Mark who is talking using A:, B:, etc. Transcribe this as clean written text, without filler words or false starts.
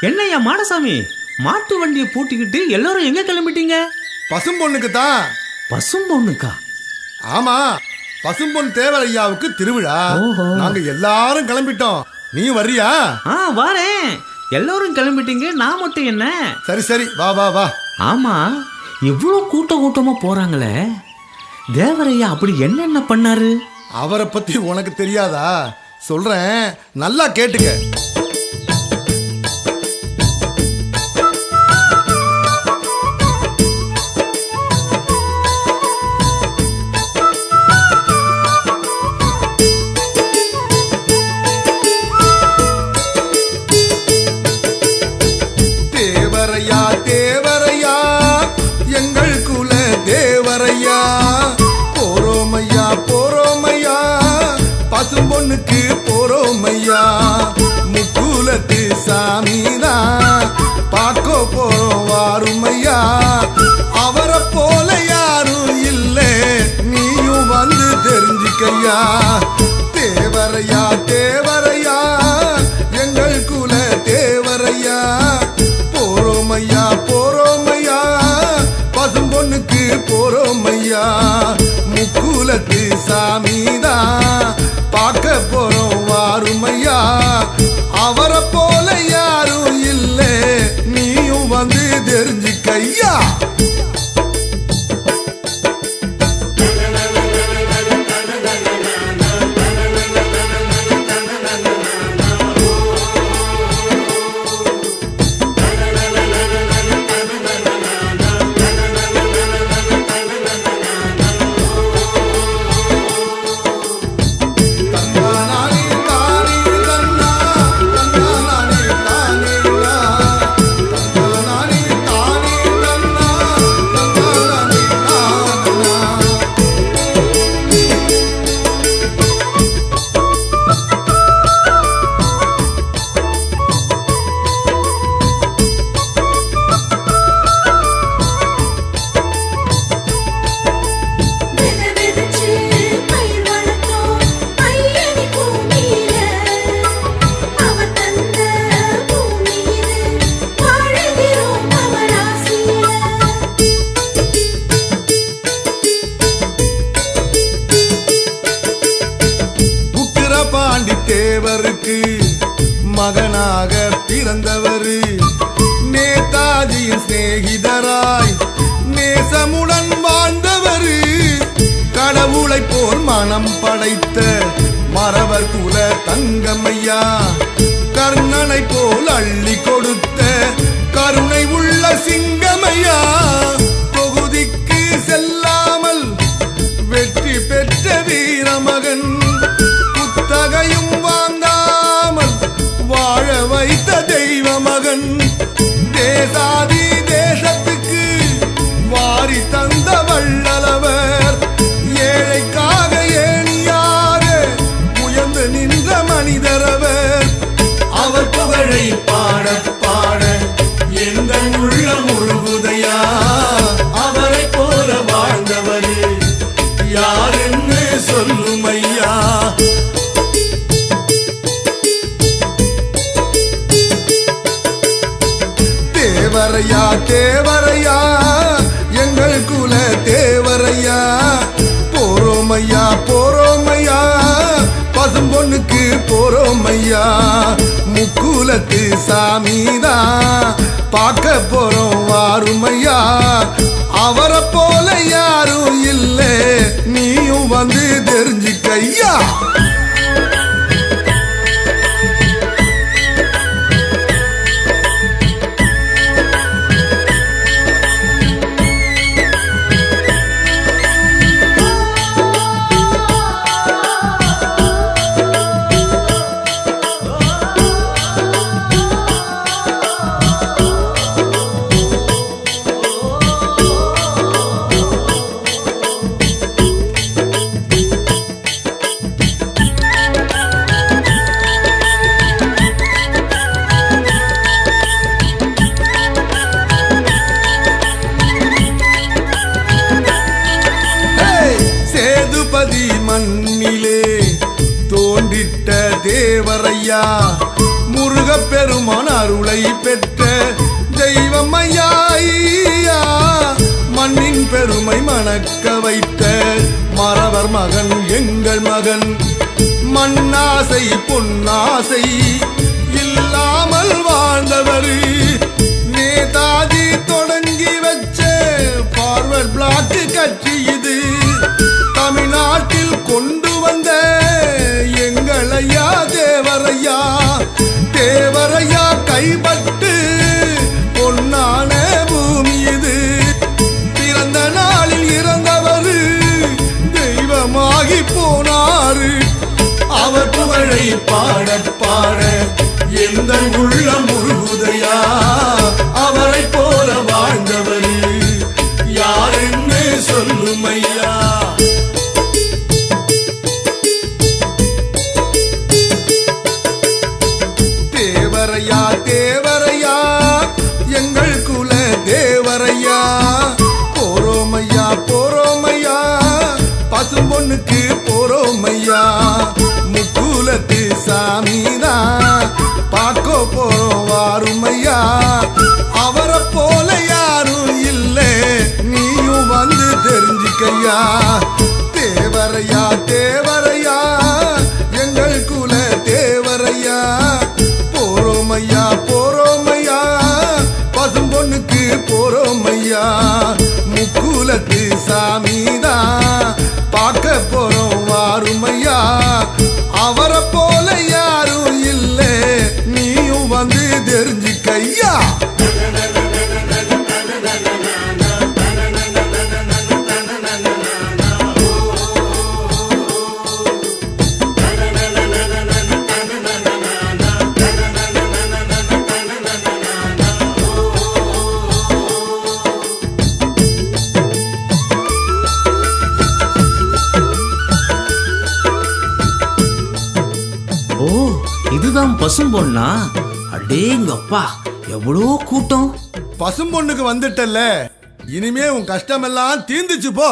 A: என்னையா மாடசாமி, மாட்டு வண்டியை பூட்டிக்கிட்டு எல்லாரும் எங்க கிளம்பிட்டீங்க?
B: பசும்பொண்ணுக்கு தான்.
A: பசும்பொண்ணுக்கா?
B: ஆமா, பசும்பொன் தேவர் ஐயாவுக்கு திருவிழா. நாங்க எல்லாரும் கிளம்பிட்டோம். நீ வர்றியா?
A: வாரேன். எல்லாரும் கிளம்பிட்டீங்க, நான் மட்டும் என்ன?
B: சரி சரி, வா வா வா.
A: ஆமா, இவ்வளவு கூட்டமா போறாங்களே, தேவரையா அப்படி என்னென்ன பண்ணாரு?
B: அவரை பத்தி உனக்கு தெரியாதா? சொல்றேன், நல்லா கேட்டுக்க. பசும்பொண்ணுக்கு போறோமையா, முக்குலத்து சாமிதான் பார்க்க போறோம் வாருமையா. அவரை போல யாரும் இல்லை, நீயும் வந்து தெரிஞ்சுக்கையா. தேவரையா தேவரையா, எங்கள் குல தேவரையா. போறோமையா போறோமையா, பசும்பொண்ணுக்கு போறோமையா. முக்குலத்து சாமிதான் பார்க்க போறோம் வாருமையா. அவரை போல யாரும் இல்லை, நீயும் வந்து தெரிஞ்சுக்கையா. தேவருக்கு மகனாக பிறந்தவர், நேதாஜியின் சிநேகிதராய் நேசமுடன் வாழ்ந்தவர். கடவுளை போல் மனம் படைத்த மறவர் குல தங்கமையா. கர்ணனை போல் அள்ளி கொடுத்த கருணை உள்ள சிங்கமையா. தொகுதிக்கு செல்லாமல் வெற்றி பெற்ற வீரமகன், புத்தகையும் வாங்காமல் வாழ வைத்த தெய்வ மகன். தேசாதி தேசத்துக்கு வாரி தந்த வள்ளலவர், ஏழைக்காக ஏணியாக உயர்ந்து நின்ற மனிதரவர். அவர் புகழை பாட பாட எங்கள் உள்ளம் முழுகுதையா. அவரை போல வாழ்ந்தவர் யார் என்று சொல்லுமையா. தேவரையா தேவரையா, எங்கள் குல தேவரையா. போறோமையா போறோமையா, பசும்பொண்ணுக்கு போறோமையா. முக்குலத்து சாமிதான் பார்க்க போறோம் வாருமையா. அவரை போல யாரும் இல்லை, நீயும் வந்து தெரிஞ்சுக்கையா. மண்ணிலே தோன்றிட்ட தேவரையா. முருக முருகப்பெருமான் அருளை பெற்ற தெய்வம் ஐயா ஐயா. மண்ணின் பெருமை மணக்க வைத்த மறவர் மகன் எங்கள் மகன். மண்ணாசை பொன்னாசை இல்லாமல் வாழ்ந்தவர். நேதாஜி தொடங்கி வச்ச ஃபார்வர்ட் பிளாக் கட்சி இது. தமிழ்நாட்டில் கொண்டு வந்த எங்கள் ஐயா தேவரையா. தேவரையா கைப்பட்டு பொன்னான பூமி இது. பிறந்த நாளில் இறந்தவர் தெய்வமாகி போனாரு. அவர் புகழை பாட பாட எந்த உள்ளம் முழுகுதையா. அவரை போல வாழ்ந்தவர் யாருன்னு சொல்லும் ஐயா. தேவரையா தேவரையா எங்கள் குல தேவரையா. போரோமையா போரோமையா பசும்பொண்ணுக்கு போரோமையா. முக்குலத்து சாமிதான் பார்க்க போறோம் வாருமையா. அவரை போல யாரும் இல்லை நீயும் வந்து தெரிஞ்சுக்கையா. தேவரையா தேவரையா எங்கள் குல தேவரையா. போரோமையா போரோமையா பசும்பொண்ணுக்கு போரோமையா. முக்குலத்து சாமிதான் பார்க்க போறோம் வாருமையா. அவரை போல யாரும் இல்லை நீயும் வந்து தெரிஞ்சுக்கையா.
A: ஓ, இதுதான் பசும்பொன்னா? அடேங்கப்பா, எவ்வளோ கூட்டம்!
B: பசும்பொண்ணுக்கு வந்துட்டல்ல, இனிமே உன் கஷ்டமெல்லாம் தீர்ந்துச்சு போ.